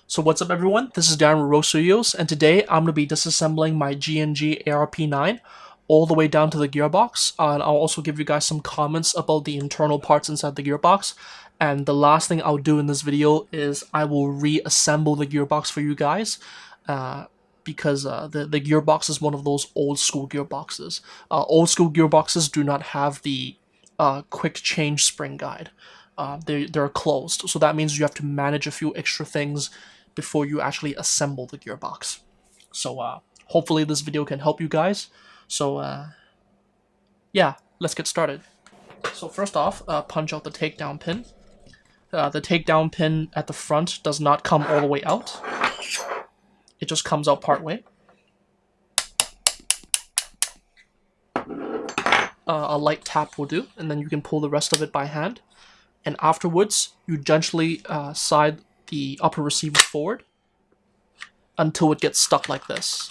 So what's up everyone, this is Darren with Rogue Studios, and today I'm going to be disassembling my G&G ARP9 all the way down to the gearbox, and I'll also give you guys some comments about the internal parts inside the gearbox. And the last thing I'll do in this video is I will reassemble the gearbox for you guys, because the gearbox is one of those old school gearboxes. Old school gearboxes do not have the quick change spring guide. They're closed, so that means you have to manage a few extra things before you actually assemble the gearbox. So hopefully this video can help you guys. So yeah, let's get started. So first off, punch out the takedown pin. The takedown pin at the front does not come all the way out. It just comes out part way. A light tap will do, and then you can pull the rest of it by hand. And afterwards, you gently slide the upper receiver forward until it gets stuck like this.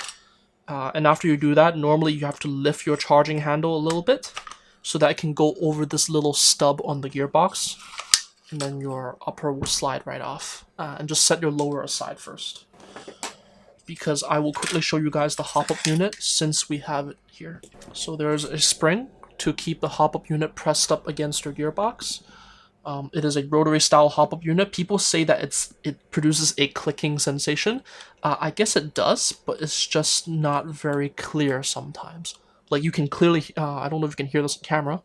And after you do that, normally you have to lift your charging handle a little bit so that it can go over this little stub on the gearbox, and then your upper will slide right off. And just set your lower aside first, because I will quickly show you guys the hop-up unit since we have it here. So there's a spring to keep the hop-up unit pressed up against your gearbox. It is a rotary style hop-up unit. People say that it produces a clicking sensation. I guess it does, but it's just not very clear sometimes. Like you can clearly, I don't know if you can hear this on camera.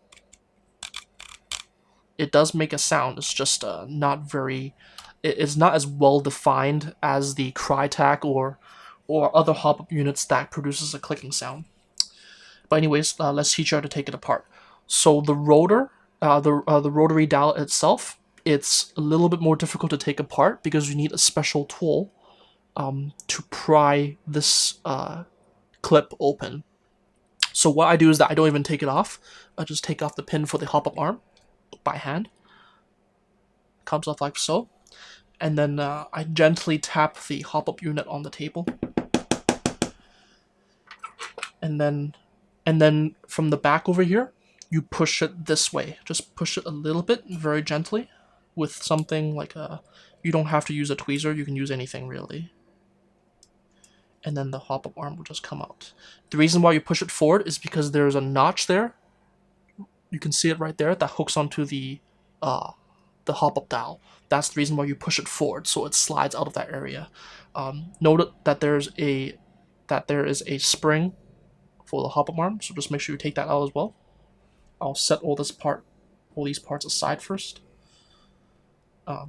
It does make a sound. It's just not very. It's not as well defined as the Crytek or other hop-up units that produces a clicking sound. But anyways, let's teach you how to take it apart. So the rotor. The rotary dial itself, it's a little bit more difficult to take apart because you need a special tool to pry this clip open. So what I do is that I don't even take it off. I just take off the pin for the hop-up arm by hand. Comes off like so. And then I gently tap the hop-up unit on the table. And then from the back over here, you push it this way. Just push it a little bit, very gently, with something like a... You don't have to use a tweezer, you can use anything really. And then the hop-up arm will just come out. The reason why you push it forward is because there's a notch there. You can see it right there, that hooks onto the hop-up dial. That's the reason why you push it forward, so it slides out of that area. Note that there is a spring for the hop-up arm, so just make sure you take that out as well. I'll set all these parts aside first.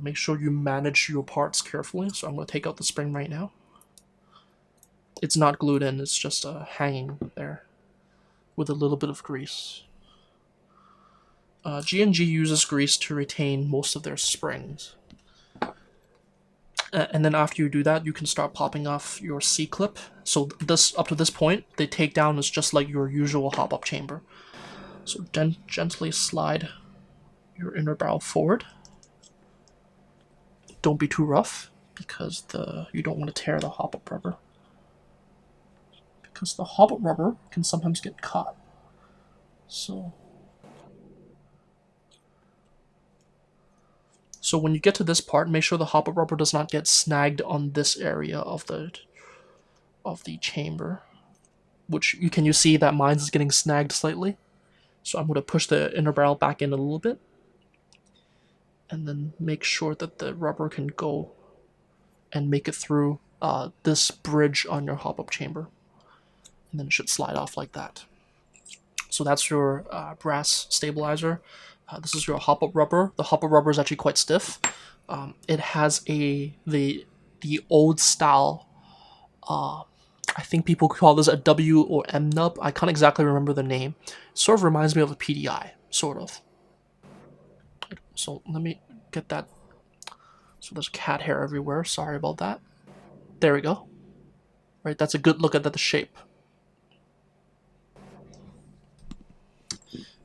Make sure you manage your parts carefully. So I'm going to take out the spring right now. It's not glued in, it's just hanging there with a little bit of grease. G&G uses grease to retain most of their springs. And then after you do that, you can start popping off your C-clip. So up to this point, the takedown is just like your usual hop-up chamber. So gently slide your inner barrel forward. Don't be too rough, because you don't want to tear the hop-up rubber. Because the hop-up rubber can sometimes get caught. So when you get to this part, make sure the hop-up rubber does not get snagged on this area of the chamber. Which you see that mine's is getting snagged slightly. So I'm going to push the inner barrel back in a little bit, and then make sure that the rubber can go and make it through this bridge on your hop-up chamber. And then it should slide off like that. So that's your brass stabilizer. This is your hop-up rubber. The hop-up rubber is actually quite stiff. It has the old style, I think people call this a W or M nub. I can't exactly remember the name. Sort of reminds me of a PDI, sort of. So let me get that. So there's cat hair everywhere. Sorry about that. There we go. Right, that's a good look at the shape.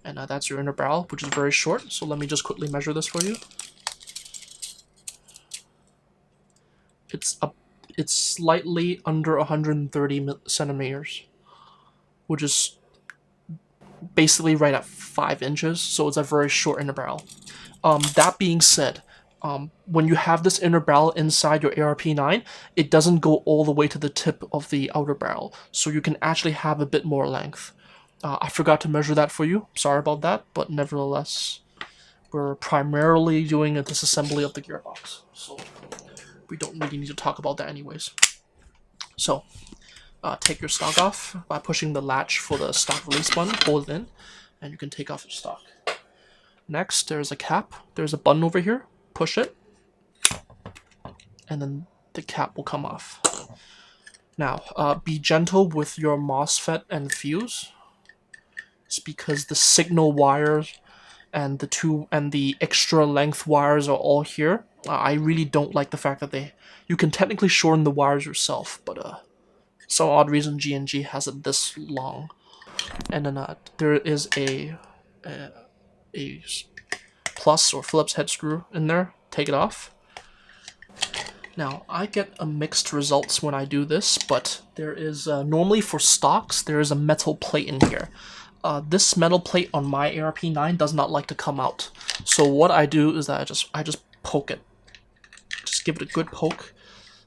And that's your inner barrel, which is very short. So let me just quickly measure this for you. It's slightly under 130 centimeters, which is basically right at 5 inches, so it's a very short inner barrel. That being said, when you have this inner barrel inside your ARP9, it doesn't go all the way to the tip of the outer barrel, so you can actually have a bit more length. I forgot to measure that for you, sorry about that, but nevertheless, we're primarily doing a disassembly of the gearbox, so we don't really need to talk about that anyways. So, take your stock off by pushing the latch for the stock release button, hold it in, and you can take off your stock. Next, there's a cap, there's a button over here, push it, and then the cap will come off. Now, be gentle with your MOSFET and fuse. It's because the signal wires and the extra length wires are all here. I really don't like the fact that you can technically shorten the wires yourself, but some odd reason G&G has it this long. And then there is a plus or Phillips head screw in there. Take it off. Now, I get a mixed results when I do this, but there is, normally for stocks, there is a metal plate in here. This metal plate on my ARP9 does not like to come out. So what I do is that I just poke it. Just give it a good poke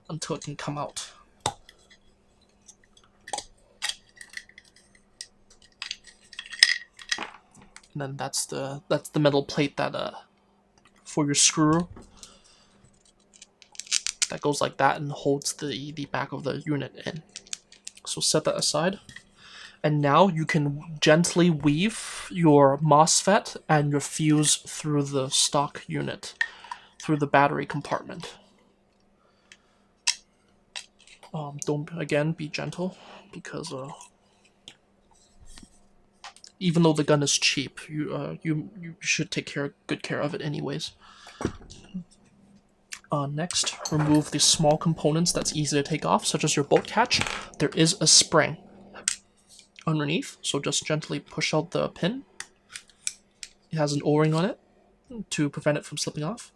until it can come out. And then that's the metal plate that for your screw that goes like that and holds the back of the unit in. So set that aside. And now you can gently weave your MOSFET and your fuse through the stock unit, through the battery compartment. Don't, again, be gentle, because even though the gun is cheap, you should take good care of it anyways. Next, remove the small components that's easy to take off, such as your bolt catch. There is a spring underneath, so just gently push out the pin. It has an O-ring on it to prevent it from slipping off.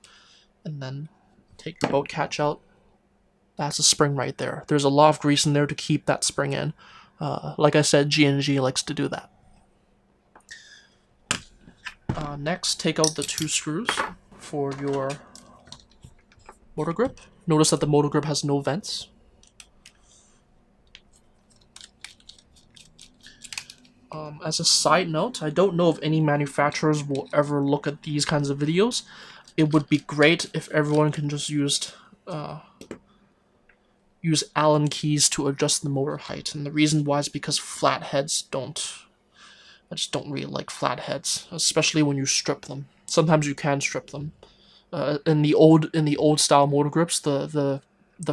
And then take your bolt catch out. That's a spring right there. There's a lot of grease in there to keep that spring in. Like I said, G&G likes to do that. Next, take out the 2 screws for your motor grip. Notice that the motor grip has no vents. As a side note, I don't know if any manufacturers will ever look at these kinds of videos. It would be great if everyone can just use Allen keys to adjust the motor height. And the reason why is because flatheads I just don't really like flatheads, especially when you strip them. Sometimes you can strip them. In the old style motor grips, the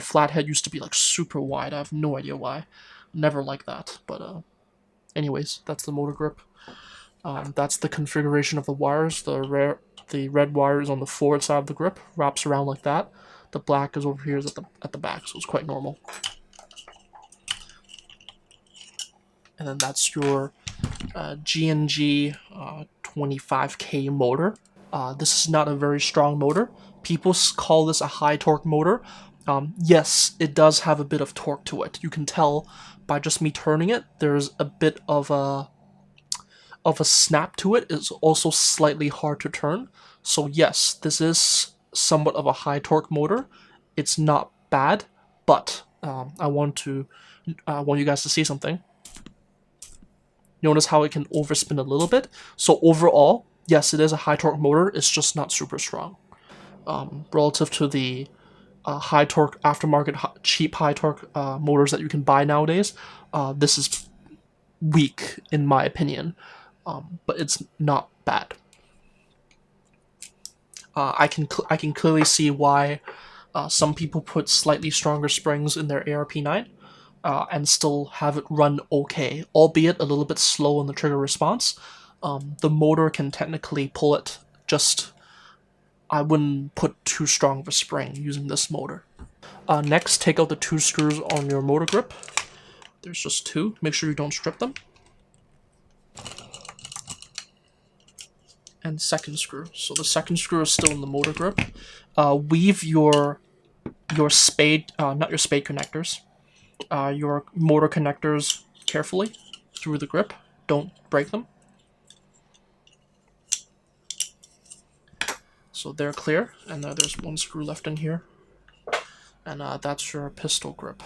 flathead used to be like super wide. I have no idea why. Never like that, but anyways, that's the motor grip. That's the configuration of the wires. The red wire is on the forward side of the grip, wraps around like that. The black is over here is at the back, so it's quite normal. And then that's your G&G 25K motor. This is not a very strong motor. People call this a high torque motor. Yes, it does have a bit of torque to it. You can tell by just me turning it. There's a bit of a snap to it. It's also slightly hard to turn. So yes, this is somewhat of a high torque motor. It's not bad, but I want you guys to see something. Notice how it can overspin a little bit. So overall, yes, it is a high torque motor. It's just not super strong. Relative to the high torque aftermarket cheap high torque motors that you can buy nowadays, this is weak in my opinion, but it's not bad. I can clearly see why some people put slightly stronger springs in their ARP9 and still have it run okay, albeit a little bit slow on the trigger response. The motor can technically pull it, just I wouldn't put too strong of a spring using this motor. Next, take out the 2 screws on your motor grip. There's just 2. Make sure you don't strip them. And second screw. So the second screw is still in the motor grip. Weave your spade, not your spade connectors, your motor connectors carefully through the grip. Don't break them. So they're clear, and there's one screw left in here, and that's your pistol grip.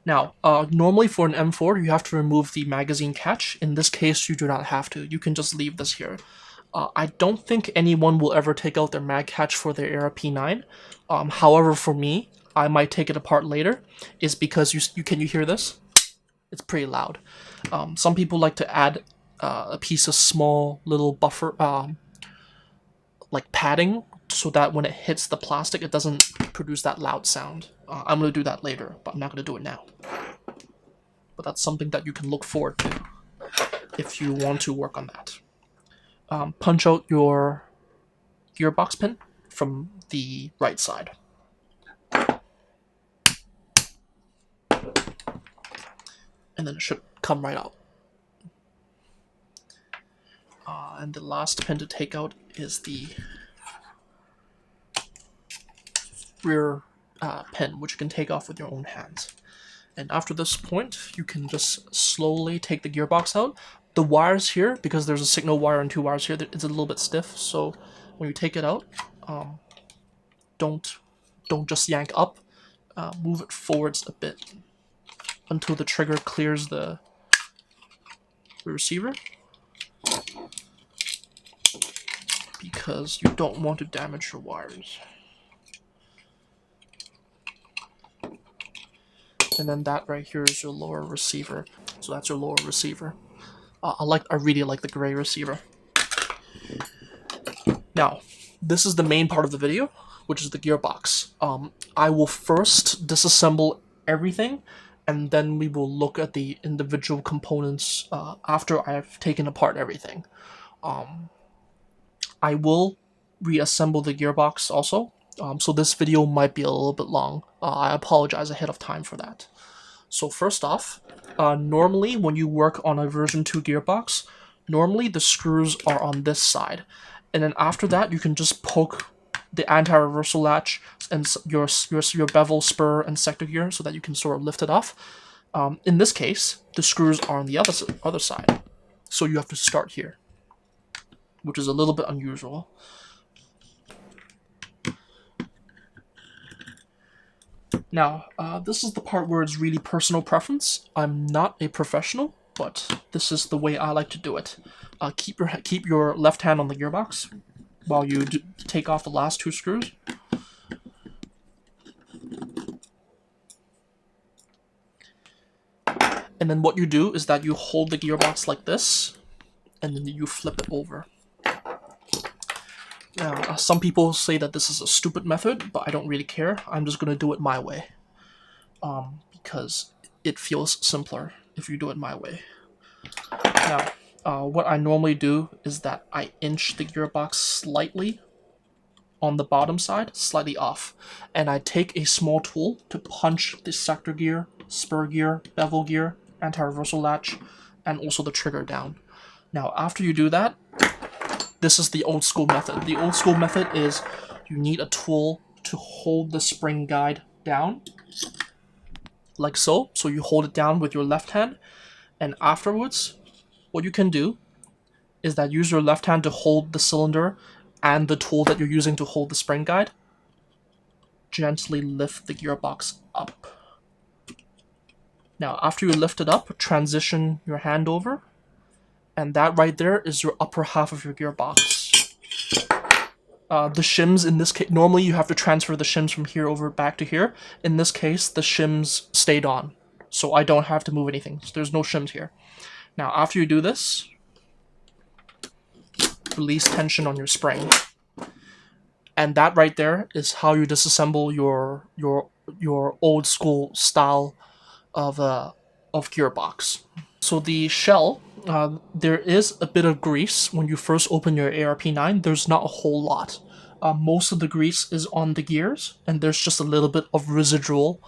Now, normally for an M4, you have to remove the magazine catch. In this case, you do not have to. You can just leave this here. I don't think anyone will ever take out their mag catch for their ARP9. However, for me, I might take it apart later, is because can you hear this? It's pretty loud. Some people like to add a piece of small little buffer, like padding, so that when it hits the plastic, it doesn't produce that loud sound. I'm going to do that later, but I'm not going to do it now. But that's something that you can look forward to if you want to work on that. Punch out your gearbox pin from the right side. And then it should come right out. And the last pin to take out is the rear pin, which you can take off with your own hands. And after this point, you can just slowly take the gearbox out. The wires here, because there's a signal wire and 2 wires here, it's a little bit stiff, so when you take it out, don't just yank up, move it forwards a bit until the trigger clears the receiver, because you don't want to damage your wires. And then that right here is your lower receiver. So that's your lower receiver. I really like the gray receiver. Now, this is the main part of the video, which is the gearbox. I will first disassemble everything, and then we will look at the individual components after I've taken apart everything. I will reassemble the gearbox also. So this video might be a little bit long. I apologize ahead of time for that. So first off, normally when you work on a version 2 gearbox, normally the screws are on this side. And then after that, you can just poke the anti-reversal latch and your bevel, spur, and sector gear so that you can sort of lift it off. In this case, the screws are on the other side. So you have to start here, which is a little bit unusual. Now, this is the part where it's really personal preference. I'm not a professional, but this is the way I like to do it. Keep your left hand on the gearbox while you take off the last 2 screws. And then what you do is that you hold the gearbox like this, and then you flip it over. Now, some people say that this is a stupid method, but I don't really care. I'm just going to do it my way. Because it feels simpler if you do it my way. Now, what I normally do is that I inch the gearbox slightly on the bottom side, slightly off. And I take a small tool to punch the sector gear, spur gear, bevel gear, anti-reversal latch, and also the trigger down. Now, after you do that, this is the old school method. The old school method is you need a tool to hold the spring guide down, like so. So you hold it down with your left hand, and afterwards, what you can do is that use your left hand to hold the cylinder and the tool that you're using to hold the spring guide. Gently lift the gearbox up. Now, after you lift it up, transition your hand over, and that right there is your upper half of your gearbox. The shims in this case, normally you have to transfer the shims from here over back to here. In this case, the shims stayed on, so I don't have to move anything. So there's no shims here. Now, after you do this, release tension on your spring. And that right there is how you disassemble your old school style of gearbox. So the shell, there is a bit of grease when you first open your ARP9. There's not a whole lot. Most of the grease is on the gears, and there's just a little bit of residual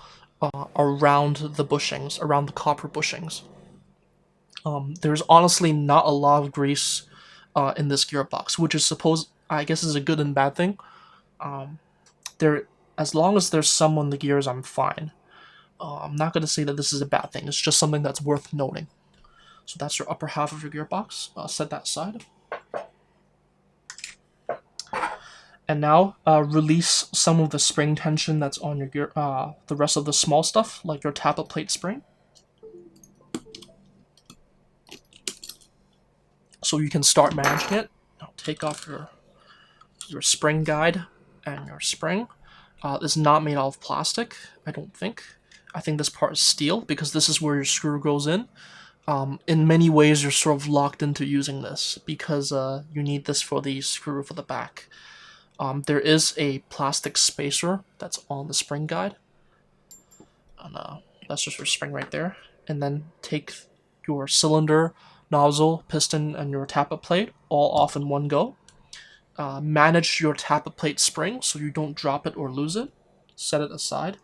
around the bushings, around the copper bushings. There's honestly not a lot of grease in this gearbox, which is I guess is a good and bad thing. As long as there's some on the gears, I'm fine. I'm not going to say that this is a bad thing. It's just something that's worth noting. So that's your upper half of your gearbox. Set that aside. And now release some of the spring tension that's on your gear, the rest of the small stuff, like your tappet plate spring. So you can start managing it. Now take off your spring guide and your spring. It's not made out of plastic, I don't think. I think this part is steel because this is where your screw goes in. In many ways, you're sort of locked into using this because you need this for the screw for the back. There is a plastic spacer that's on the spring guide. And that's just your spring right there. And then take your cylinder, nozzle, piston, and your tappet plate all off in one go. Manage your tappet plate spring so you don't drop it or lose it. Set it aside.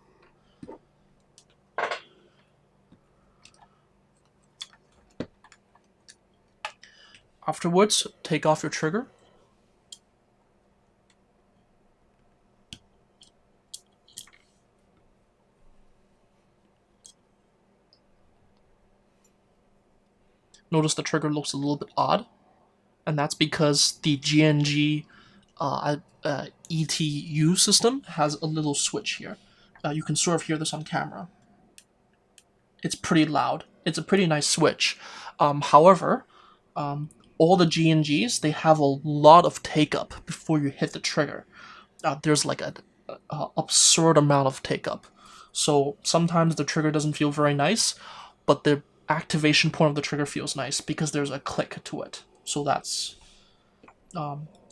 Afterwards, take off your trigger. Notice the trigger looks a little bit odd, and that's because the GNG ETU system has a little switch here. You can sort of hear this on camera. It's pretty loud. It's a pretty nice switch. However, all the GNGs, they have a lot of take-up before you hit the trigger. There's like an absurd amount of take-up. So sometimes the trigger doesn't feel very nice, but the activation point of the trigger feels nice because there's a click to it. So that's...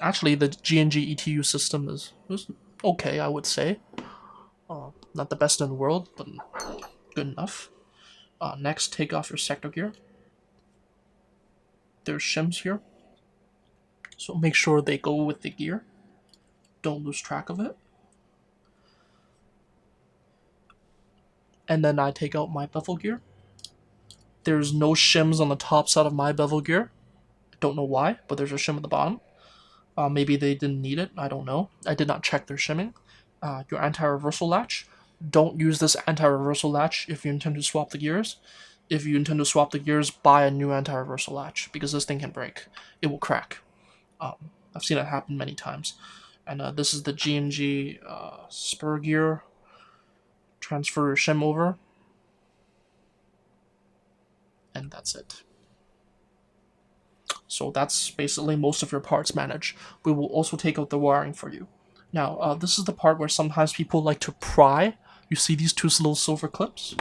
actually, the GNG ETU system is okay, I would say. Not the best in the world, but good enough. Next, take off your sector gear. There's shims here, so make sure they go with the gear. Don't lose track of it. And then I take out my bevel gear. There's no shims on the top side of my bevel gear. I don't know why, but there's a shim at the bottom. Maybe they didn't need it. I don't know. I did not check their shimming. Your anti-reversal latch. Don't use this anti-reversal latch if you intend to swap the gears. If you intend to swap the gears, buy a new anti-reversal latch because this thing can break. It will crack. I've seen it happen many times. And this is the GNG spur gear. Transfer your shim over. And that's it. So that's basically most of your parts managed. We will also take out the wiring for you. Now, this is the part where sometimes people like to pry. You see these two little silver clips?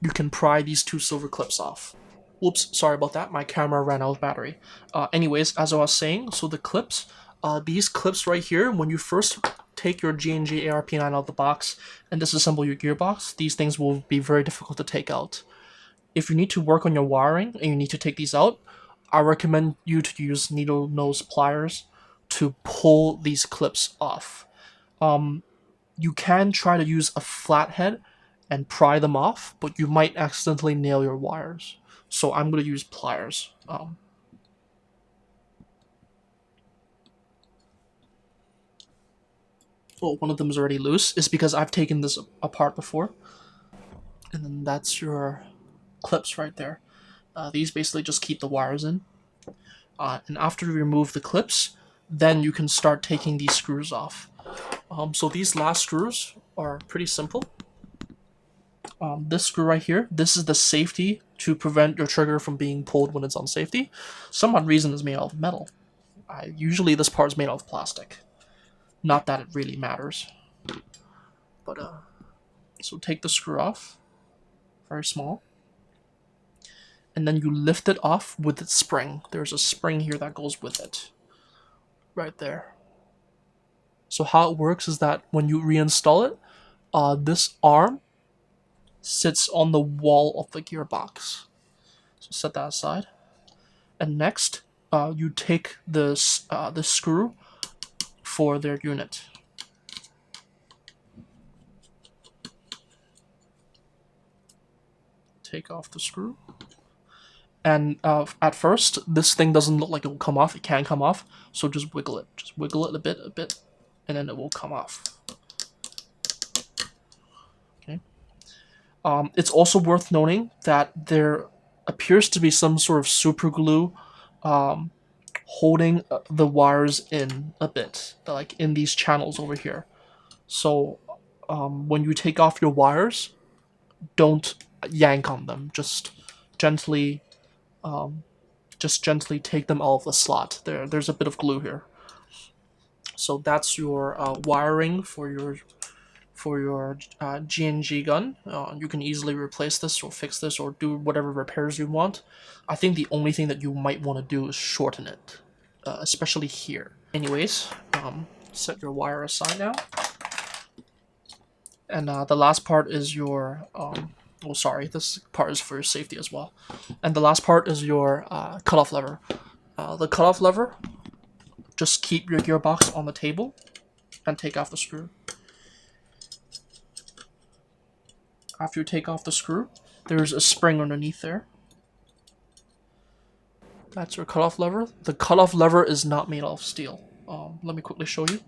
You can pry these two silver clips off. Whoops, sorry about that. My camera ran out of battery. Anyways, as I was saying, so the clips, these clips right here, when you first take your GNG ARP9 out of the box and disassemble your gearbox, these things will be very difficult to take out. If you need to work on your wiring and you need to take these out, I recommend you to use needle nose pliers to pull these clips off. You can try to use a flathead and pry them off, but you might accidentally nail your wires. So I'm going to use pliers. Oh, one of them is already loose. It's because I've taken this apart before. And then that's your clips right there. These basically just keep the wires in. And after you remove the clips, then you can start taking these screws off. So these last screws are pretty simple. This screw right here, this is the safety to prevent your trigger from being pulled when it's on safety. Some odd reason it's made out of metal. Usually this part is made out of plastic. Not that it really matters. But, so take the screw off. Very small. And then you lift it off with its spring. There's a spring here that goes with it. Right there. So how it works is that when you reinstall it, this arm sits on the wall of the gearbox. So set that aside. And next, you take the screw for their unit. Take off the screw. And at first, this thing doesn't look like it will come off. It can come off, so just wiggle it. Just wiggle it a bit, and then it will come off. Okay. It's also worth noting that there appears to be some sort of super glue holding the wires in a bit, like in these channels over here. So when you take off your wires, don't yank on them. Gently, just gently take them out of the slot. There's a bit of glue here. So that's your wiring for your G&G gun. You can easily replace this or fix this or do whatever repairs you want. I think the only thing that you might want to do is shorten it, especially here. Anyways, set your wire aside now. And the last part is your oh sorry, this part is for your safety as well. And the last part is your cutoff lever. The cutoff lever, just keep your gearbox on the table and take off the screw. After you take off the screw, there's a spring underneath there. That's your cutoff lever. The cutoff lever is not made of steel. Let me quickly show you.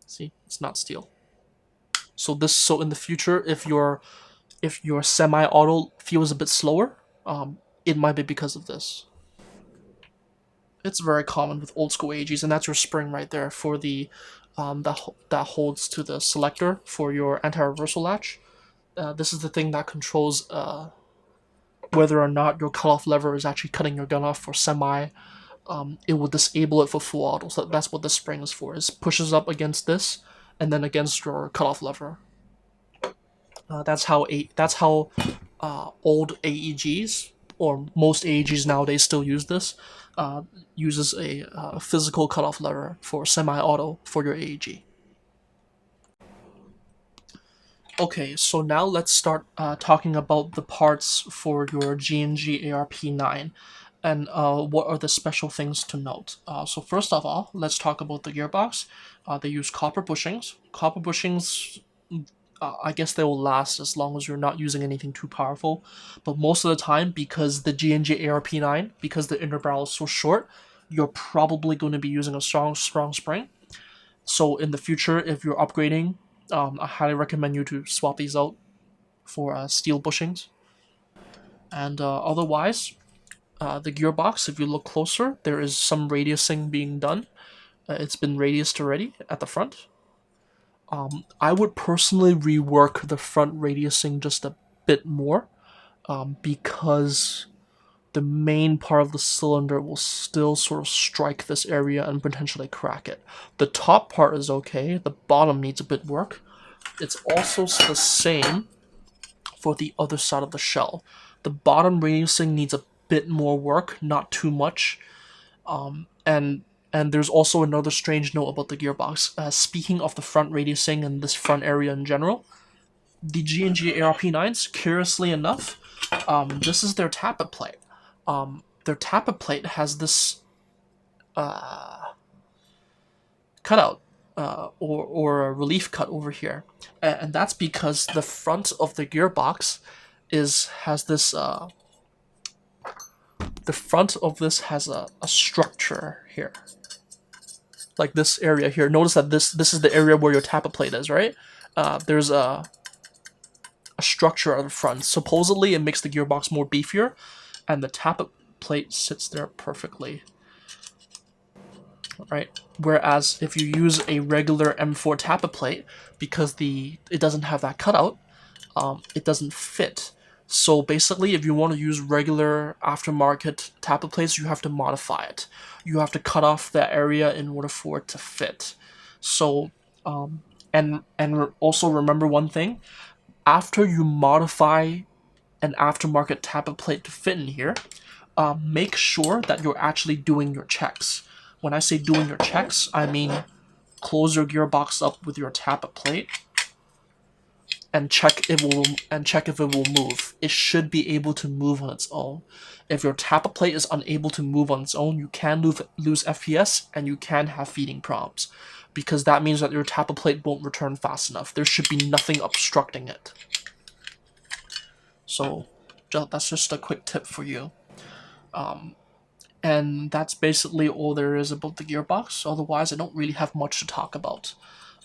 See, it's not steel. So in the future, if your semi-auto feels a bit slower, it might be because of this. It's very common with old school AGs, and that's your spring right there for the that holds to the selector for your anti-reversal latch. This is the thing that controls whether or not your cutoff lever is actually cutting your gun off for semi. It will disable it for full auto. So that's what the spring is for. It pushes up against this, and then against your cutoff lever. That's how old AEGs, or most AEGs nowadays still use this. Uses a physical cutoff lever for semi-auto for your AEG. Okay, so now let's start talking about the parts for your G&G ARP9 and what are the special things to note. So first of all, let's talk about the gearbox. They use copper bushings. Copper bushings, I guess they will last as long as you're not using anything too powerful. But most of the time, because the G&G ARP9, because the inner barrel is so short, you're probably going to be using a strong spring. So in the future, if you're upgrading, I highly recommend you to swap these out for steel bushings. And otherwise, the gearbox, if you look closer, there is some radiusing being done. It's been radiused already at the front. I would personally rework the front radiusing just a bit more, because the main part of the cylinder will still sort of strike this area and potentially crack it. The top part is okay, the bottom needs a bit work. It's also the same for the other side of the shell. The bottom radiusing needs a bit more work, not too much. And there's also another strange note about the gearbox. Speaking of the front radiusing and this front area in general, the G&G ARP9s, curiously enough, this is their tappet plate. Their tappet plate has this cutout or a relief cut over here, and that's because the front of the gearbox has this. The front of this has a structure here, like this area here. Notice that this is the area where your tappet plate is, right? There's a structure at the front. Supposedly, it makes the gearbox more beefier, and the tappet plate sits there perfectly. Right. Whereas if you use a regular M4 tappet plate, because it doesn't have that cutout, it doesn't fit. So basically, if you want to use regular aftermarket tappet plates, you have to modify it. You have to cut off that area in order for it to fit. So, and also remember one thing: after you modify an aftermarket tappet plate to fit in here, make sure that you're actually doing your checks. When I say doing your checks, I mean close your gearbox up with your tappet plate and check if it will move. It should be able to move on its own. If your tappet plate is unable to move on its own, you can lose FPS and you can have feeding problems, because that means that your tappet plate won't return fast enough. There should be nothing obstructing it. So that's just a quick tip for you. And that's basically all there is about the gearbox. Otherwise, I don't really have much to talk about.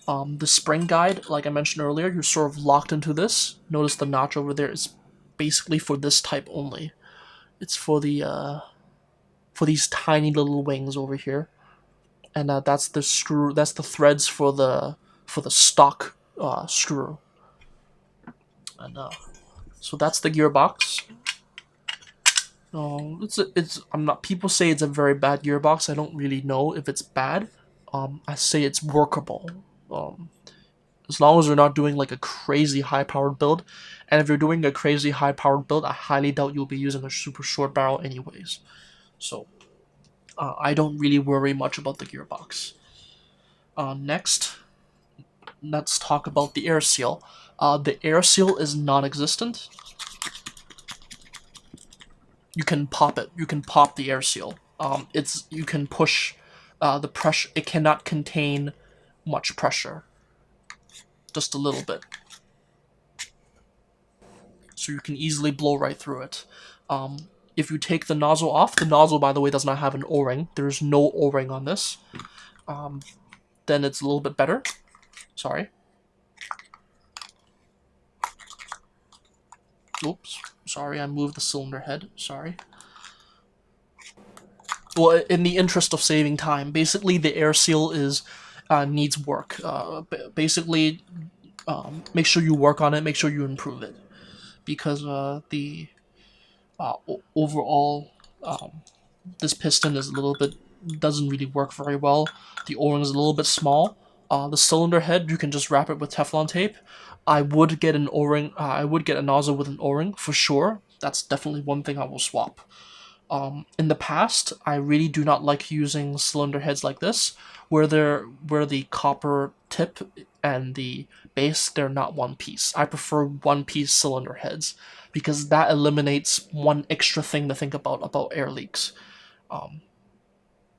The spring guide, like I mentioned earlier, you're sort of locked into this. Notice the notch over there is basically for this type only. It's for these tiny little wings over here, and that's the screw. That's the threads for the stock screw. And so that's the gearbox. It's I'm not. People say it's a very bad gearbox. I don't really know if it's bad. I say it's workable. As long as you're not doing like a crazy high powered build, and if you're doing a crazy high powered build, I highly doubt you'll be using a super short barrel anyways. So I don't really worry much about the gearbox. Next, let's talk about the air seal. The air seal is non-existent. You can pop it. You can pop the air seal. You can push the pressure. It cannot contain much pressure. Just a little bit. So you can easily blow right through it. If you take the nozzle off, the nozzle, by the way, does not have an O-ring. There's no O-ring on this. Then it's a little bit better. Sorry. Oops. Sorry, I moved the cylinder head. Sorry. Well, in the interest of saving time, basically the air seal needs work. Basically, make sure you work on it. Make sure you improve it, because the overall this piston is a little bit doesn't really work very well. The O-ring is a little bit small. The cylinder head, you can just wrap it with Teflon tape. I would get an O-ring. I would get a nozzle with an O-ring for sure. That's definitely one thing I will swap. In the past, I really do not like using cylinder heads like this, where the copper tip and the base, they're not one piece. I prefer one piece cylinder heads, because that eliminates one extra thing to think about air leaks.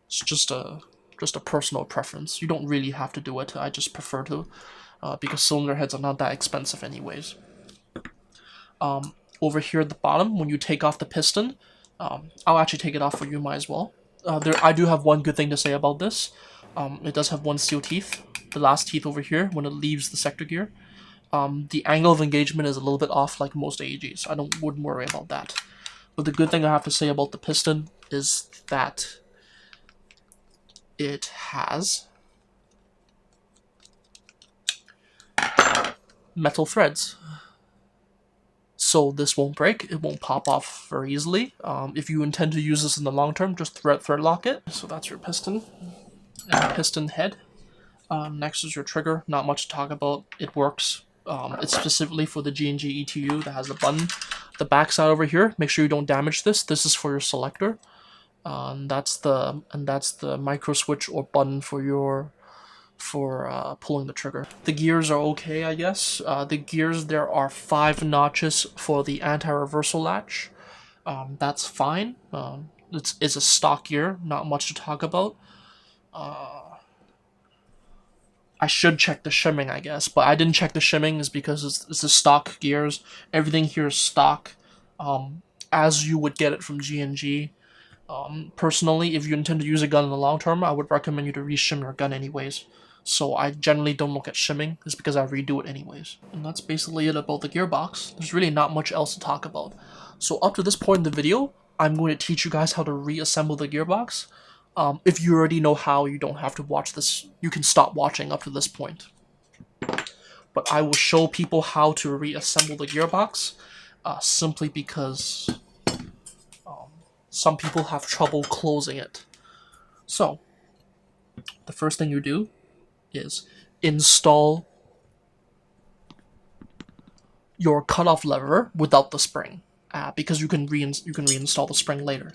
It's just a personal preference. You don't really have to do it. I just prefer to, because cylinder heads are not that expensive anyways. Over here at the bottom, when you take off the piston, I'll actually take it off for you, might as well. I do have one good thing to say about this. It does have one steel teeth. The last teeth over here, when it leaves the sector gear. The angle of engagement is a little bit off like most AEGs. Wouldn't worry about that. But the good thing I have to say about the piston is that it has metal threads. So this won't break, it won't pop off very easily. If you intend to use this in the long term, just thread lock it. So that's your piston and piston head. Next is your trigger. Not much to talk about. It works. It's specifically for the G&G ETU that has a button. The backside over here, make sure you don't damage this. This is for your selector. And that's the micro switch or button for pulling the trigger. The gears are okay, I guess. The gears, there are 5 notches for the anti-reversal latch. That's fine. It's a stock gear, not much to talk about. I should check the shimming, I guess, but I didn't check the shimming is because it's the stock gears. Everything here is stock, as you would get it from G&G. Personally, if you intend to use a gun in the long term, I would recommend you to reshim your gun anyways. So I generally don't look at shimming, just because I redo it anyways. And that's basically it about the gearbox. There's really not much else to talk about. So up to this point in the video, I'm going to teach you guys how to reassemble the gearbox. If you already know how, you don't have to watch this. You can stop watching up to this point. But I will show people how to reassemble the gearbox, simply because some people have trouble closing it. So, the first thing you do is install your cutoff lever without the spring, because you can reinstall the spring later.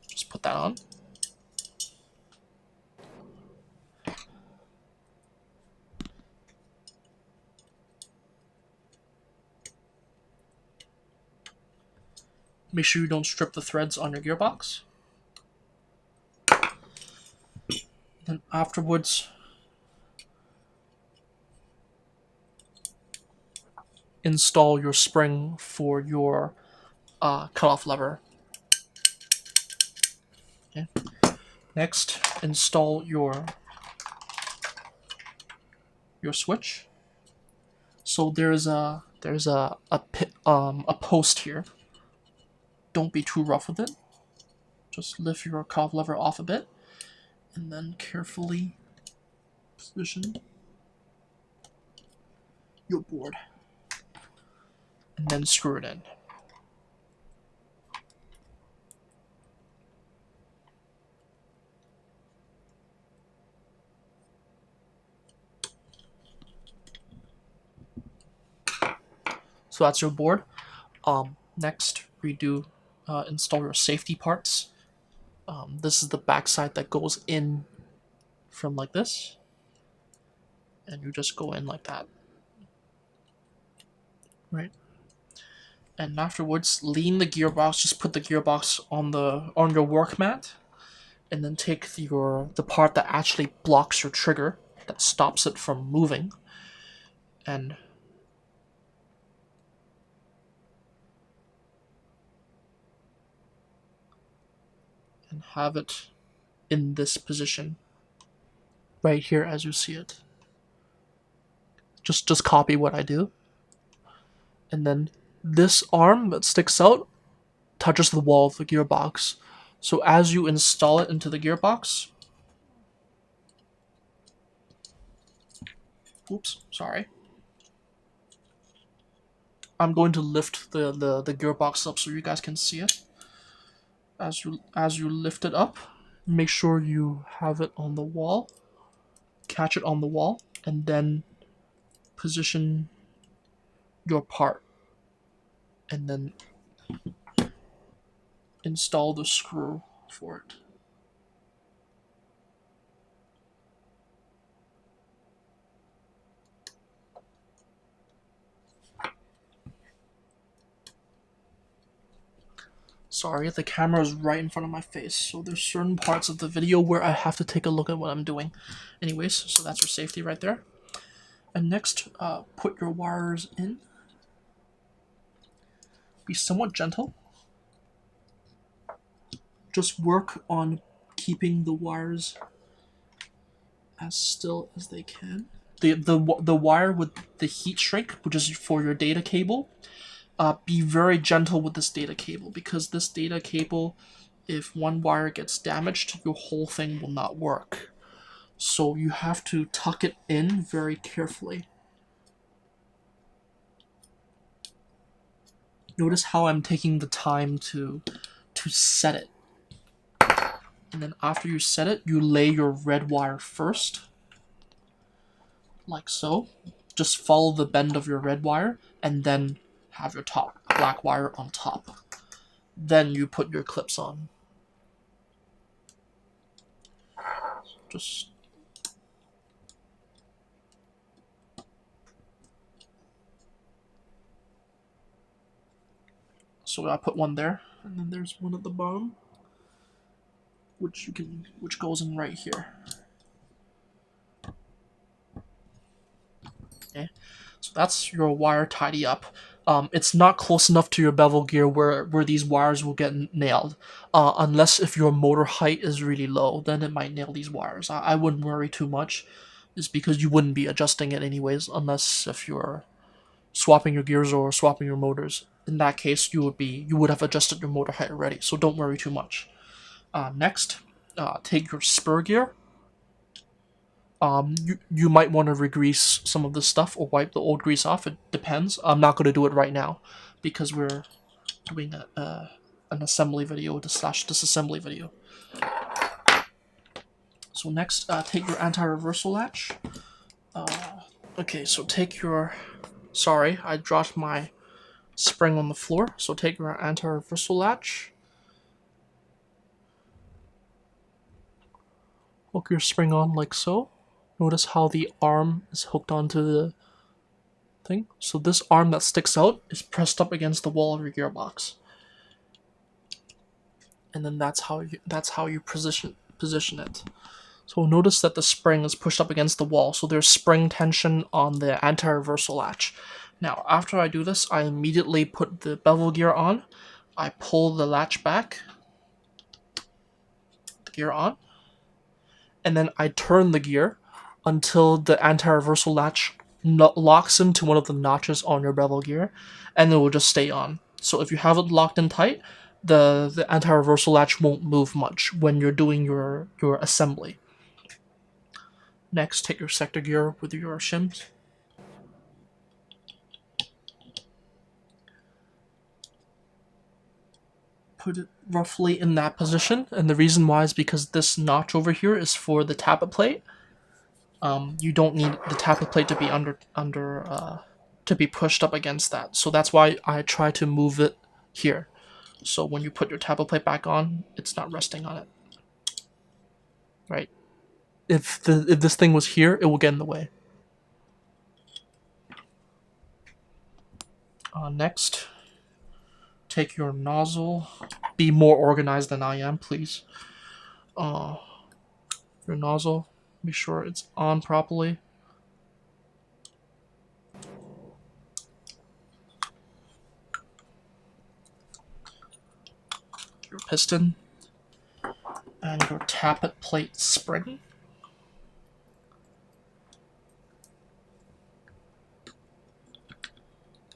Just put that on. Make sure you don't strip the threads on your gearbox. Then afterwards, install your spring for your cutoff lever. Okay. Next, install your your switch. So there's a post here. Don't be too rough with it. Just lift your cowl lever off a bit, and then carefully position your board, and then screw it in. So that's your board. Next, install your safety parts. This is the backside that goes in from like this, and you just go in like that, right? And afterwards, lean the gearbox. Just put the gearbox on your work mat, and then take the part that actually blocks your trigger, that stops it from moving, and have it in this position right here as you see it. Just copy what I do. And then this arm that sticks out touches the wall of the gearbox. So as you install it into the gearbox, oops, sorry. I'm going to lift the gearbox up so you guys can see it. As you lift it up, make sure you have it on the wall, catch it on the wall, and then position your part, and then install the screw for it. Sorry, the camera is right in front of my face, so there's certain parts of the video where I have to take a look at what I'm doing. Anyways, so that's your safety right there. And next, put your wires in. Be somewhat gentle. Just work on keeping the wires as still as they can. The wire with the heat shrink, which is for your data cable, be very gentle with this data cable, because this data cable, if one wire gets damaged, your whole thing will not work. So you have to tuck it in very carefully. Notice how I'm taking the time to set it. And then after you set it, you lay your red wire first, like so. Just follow the bend of your red wire, and then have your top black wire on top. Then you put your clips on. Just so I put one there, and then there's one at the bottom, which goes in right here. Okay, so that's your wire tidy up. It's not close enough to your bevel gear where these wires will get nailed. Unless if your motor height is really low, then it might nail these wires. I wouldn't worry too much, just because you wouldn't be adjusting it anyways, unless if you're swapping your gears or swapping your motors. In that case, you would have adjusted your motor height already, so don't worry too much. Next, take your spur gear. You might want to regrease some of this stuff or wipe the old grease off. It depends. I'm not going to do it right now because we're doing an assembly video slash disassembly video. So next, take your anti-reversal latch. Okay, so take your... Sorry, I dropped my spring on the floor. So take your anti-reversal latch. Hook your spring on like so. Notice how the arm is hooked onto the thing. So this arm that sticks out is pressed up against the wall of your gearbox. And then that's how you position it. So notice that the spring is pushed up against the wall, so there's spring tension on the anti-reversal latch. Now, after I do this, I immediately put the bevel gear on. I pull the latch back, the gear on, and then I turn the gear until the anti-reversal latch locks into one of the notches on your bevel gear, and it will just stay on. So if you have it locked in tight, the anti-reversal latch won't move much when you're doing your assembly. Next, take your sector gear with your shims. Put it roughly in that position, and the reason why is because this notch over here is for the tappet plate. You don't need the tappet plate to be to be pushed up against that. So that's why I try to move it here. So when you put your tappet plate back on, it's not resting on it. Right? If this thing was here, it will get in the way. Next, take your nozzle. Be more organized than I am, please. Your nozzle, be sure it's on properly. Your piston and your tappet plate spring.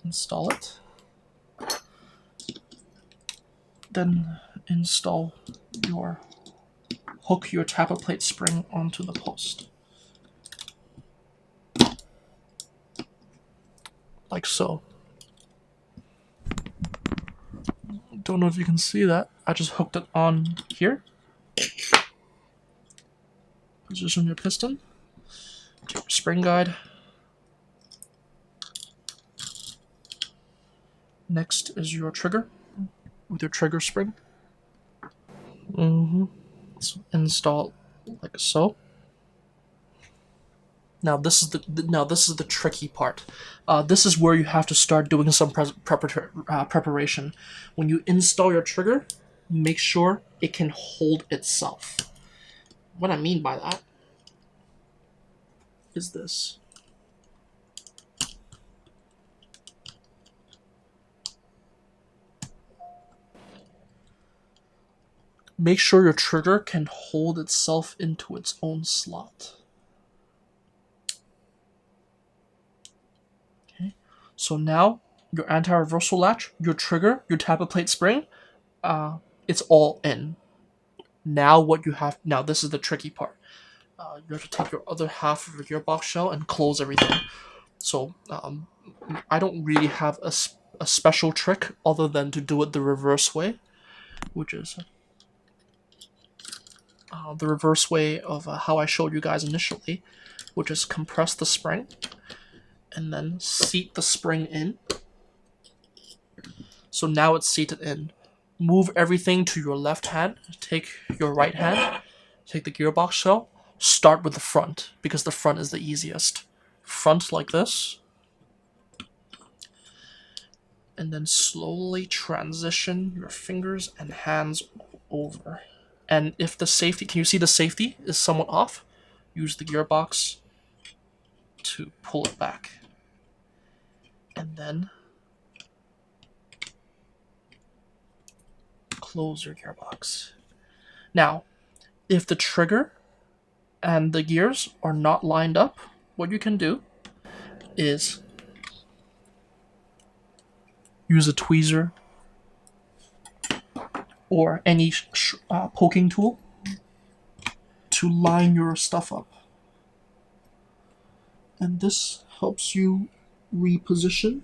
Install it. Then hook your tappet plate spring onto the post. Like so. Don't know if you can see that. I just hooked it on here. Position your piston. Take your spring guide. Next is your trigger with your trigger spring. So install like so. Now this is the tricky part. This is where you have to start doing some preparation. When you install your trigger, make sure it can hold itself. What I mean by that is this. Make sure your trigger can hold itself into its own slot. Okay. So now your anti-reversal latch, your trigger, your tappet plate spring, it's all in. Now this is the tricky part. You have to take your other half of your gearbox shell and close everything. So I don't really have a special trick other than to do it the reverse way, which is the reverse way of how I showed you guys initially, which is compress the spring and then seat the spring in. So now it's seated in. Move everything to your left hand. Take your right hand. Take the gearbox shell. Start with the front because the front is the easiest. Front like this. And then slowly transition your fingers and hands over. And if the safety, can you see the safety is somewhat off? Use the gearbox to pull it back. And then close your gearbox. Now, if the trigger and the gears are not lined up, what you can do is use a tweezer or any poking tool to line your stuff up. And this helps you reposition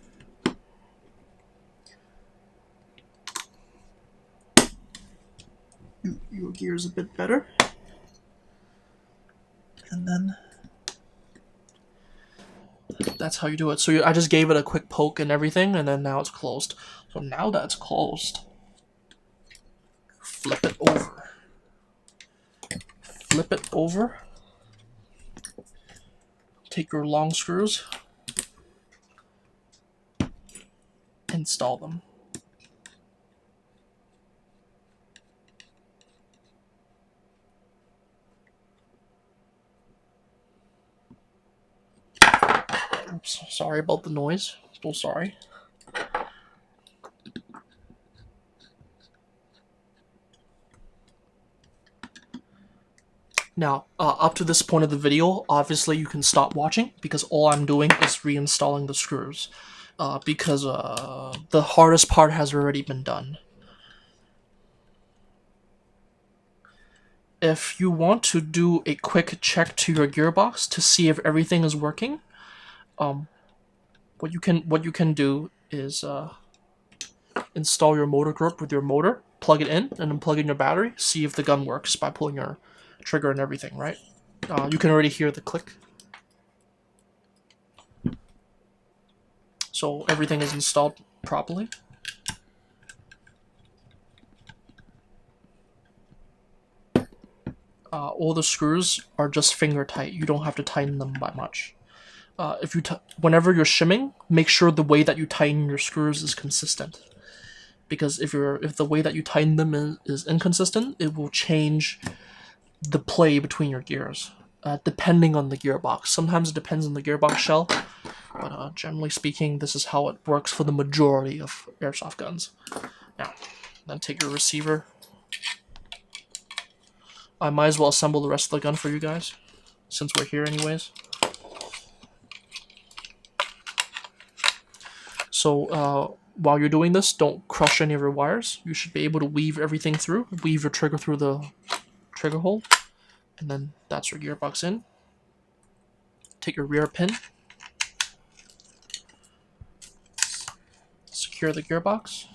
your gears a bit better. And then that's how you do it. So I just gave it a quick poke and everything, and then now it's closed. So now that it's closed, flip it over. Flip it over. Take your long screws. Install them. Oops, sorry about the noise. So sorry. Now, up to this point of the video, obviously you can stop watching because all I'm doing is reinstalling the screws. Because the hardest part has already been done. If you want to do a quick check to your gearbox to see if everything is working, what you can do is install your motor grip with your motor, plug it in, and then plug in your battery. See if the gun works by pulling your trigger and everything. Right? You can already hear the click. So everything is installed properly. All the screws are just finger tight. You don't have to tighten them by much. If you whenever you're shimming, make sure the way that you tighten your screws is consistent. Because if the way that you tighten them is inconsistent, it will change the play between your gears, depending on the gearbox. Sometimes it depends on the gearbox shell, but generally speaking, this is how it works for the majority of airsoft guns. Now, then take your receiver. I might as well assemble the rest of the gun for you guys, since we're here anyways. So, while you're doing this, don't crush any of your wires. You should be able to weave everything through. Weave your trigger through the trigger hole. And then that's your gearbox in. Take your rear pin. Secure the gearbox.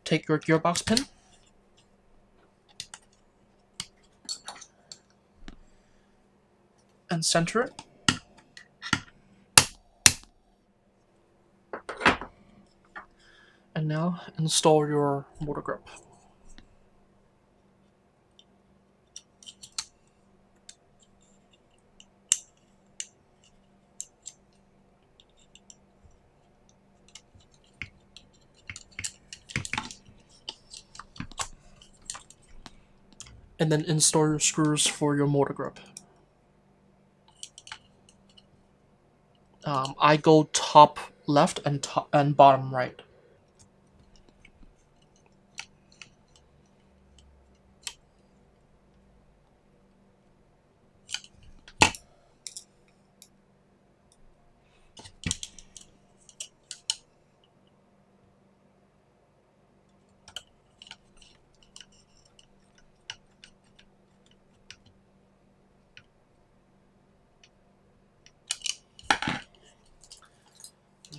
Take your gearbox pin. And center it. And now install your motor grip. And then install your screws for your motor grip. I go top left and bottom right.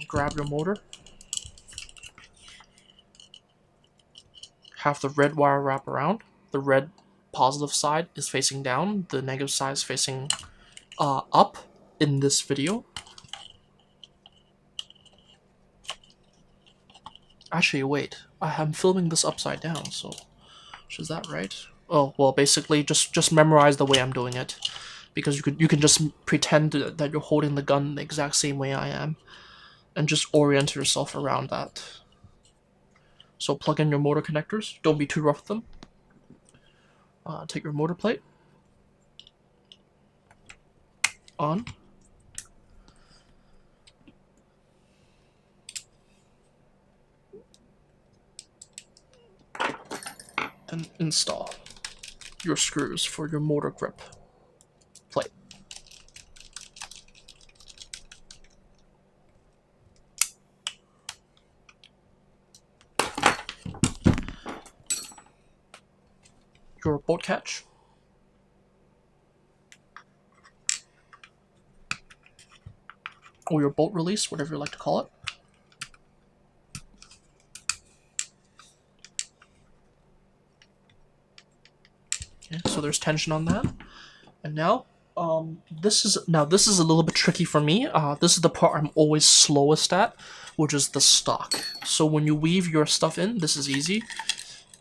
Grab your motor. Have the red wire wrap around. The red positive side is facing down. The negative side is facing up in this video. Actually, wait. I am filming this upside down, so is that right? Oh well, basically just memorize the way I'm doing it, because you can just pretend that you're holding the gun the exact same way I am, and just orient yourself around that. So plug in your motor connectors. Don't be too rough with them. Take your motor plate. On. And install your screws for your motor grip plate. Your bolt catch. Or your bolt release, whatever you like to call it. Okay, so there's tension on that. And now, this is a little bit tricky for me. This is the part I'm always slowest at, which is the stock. So when you weave your stuff in, this is easy,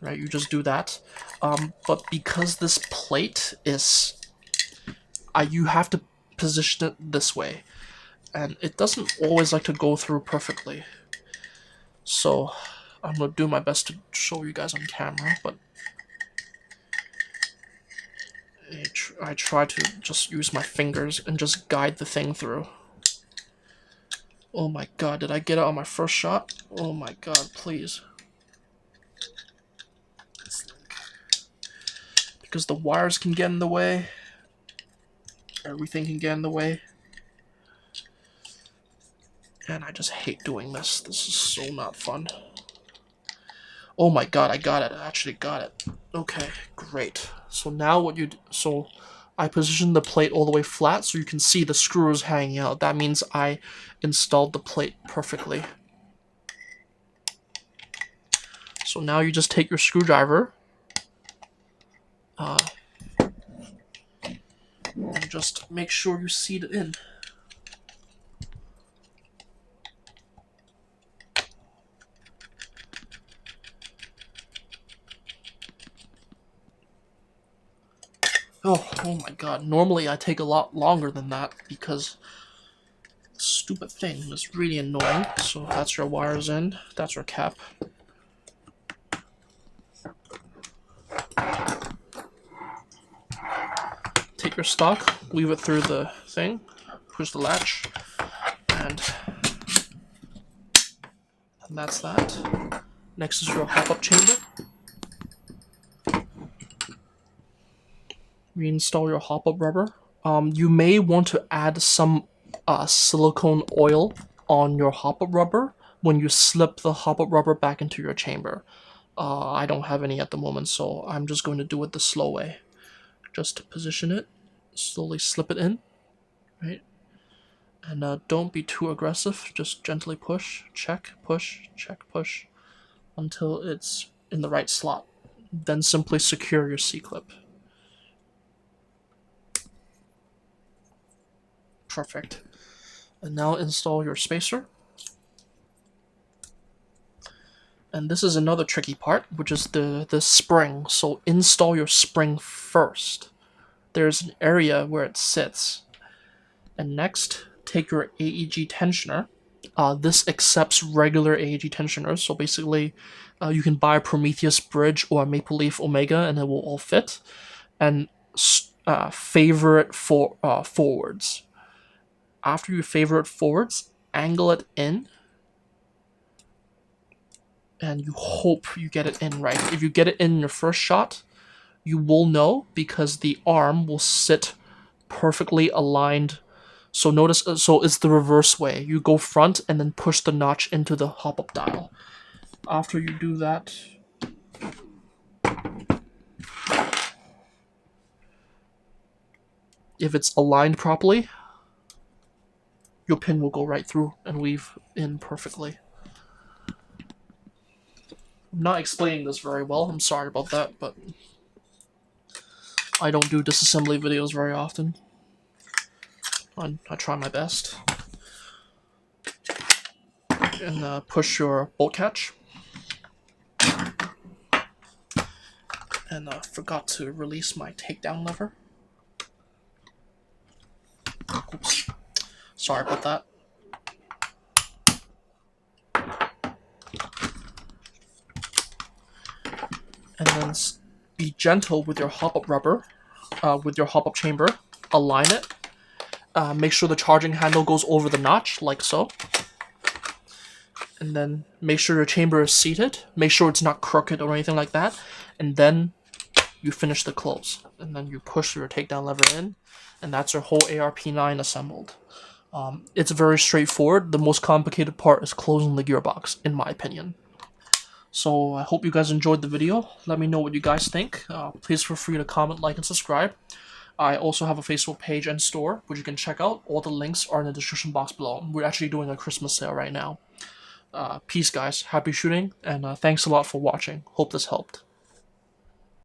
right? You just do that. But because this plate is, you have to position it this way, and it doesn't always like to go through perfectly. So I'm gonna do my best to show you guys on camera, but I try to just use my fingers and just guide the thing through. Oh my god, did I get it on my first shot? Oh my god, please. because the wires can get in the way. Everything can get in the way. And I just hate doing this. This is so not fun. Oh my god, I got it. I actually got it. Okay, great. So now what you do, so I positioned the plate all the way flat so you can see the screws hanging out. That means I installed the plate perfectly. So now you just take your screwdriver and just make sure you seat it in. Oh my god, normally I take a lot longer than that because this stupid thing is really annoying. So that's your wires in, that's your cap. Take your stock, weave it through the thing, push the latch, and that's that. Next is your hop-up chamber. Reinstall your hop-up rubber. You may want to add some silicone oil on your hop-up rubber when you slip the hop-up rubber back into your chamber. I don't have any at the moment, so I'm just going to do it the slow way. Just position it, slowly slip it in, right? And don't be too aggressive, just gently push, check, push, until it's in the right slot. Then simply secure your C-clip. Perfect. And now install your spacer. And this is another tricky part, which is the spring. So install your spring first. There's an area where it sits. And next, take your AEG tensioner. This accepts regular AEG tensioners. So basically, you can buy a Prometheus Bridge or a Maple Leaf Omega and it will all fit. And favor it forwards. After you favor it forwards, angle it in, and you hope you get it in right. If you get it in your first shot, you will know because the arm will sit perfectly aligned. So notice, so it's the reverse way. You go front and then push the notch into the hop-up dial. After you do that, if it's aligned properly, your pin will go right through and weave in perfectly. I'm not explaining this very well, I'm sorry about that, but I don't do disassembly videos very often. I try my best. And push your bolt catch. And forgot to release my takedown lever. Oops. Sorry about that. And then be gentle with your hop-up rubber, with your hop-up chamber. Align it. Make sure the charging handle goes over the notch, like so. And then make sure your chamber is seated. Make sure it's not crooked or anything like that. And then you finish the close. And then you push your takedown lever in. And that's your whole ARP9 assembled. It's very straightforward. The most complicated part is closing the gearbox, in my opinion. So I hope you guys enjoyed the video. Let me know what you guys think. Please feel free to comment, like, and subscribe. I also have a Facebook page and store, which you can check out. All the links are in the description box below. We're actually doing a Christmas sale right now. Peace, guys. Happy shooting, and thanks a lot for watching. Hope this helped.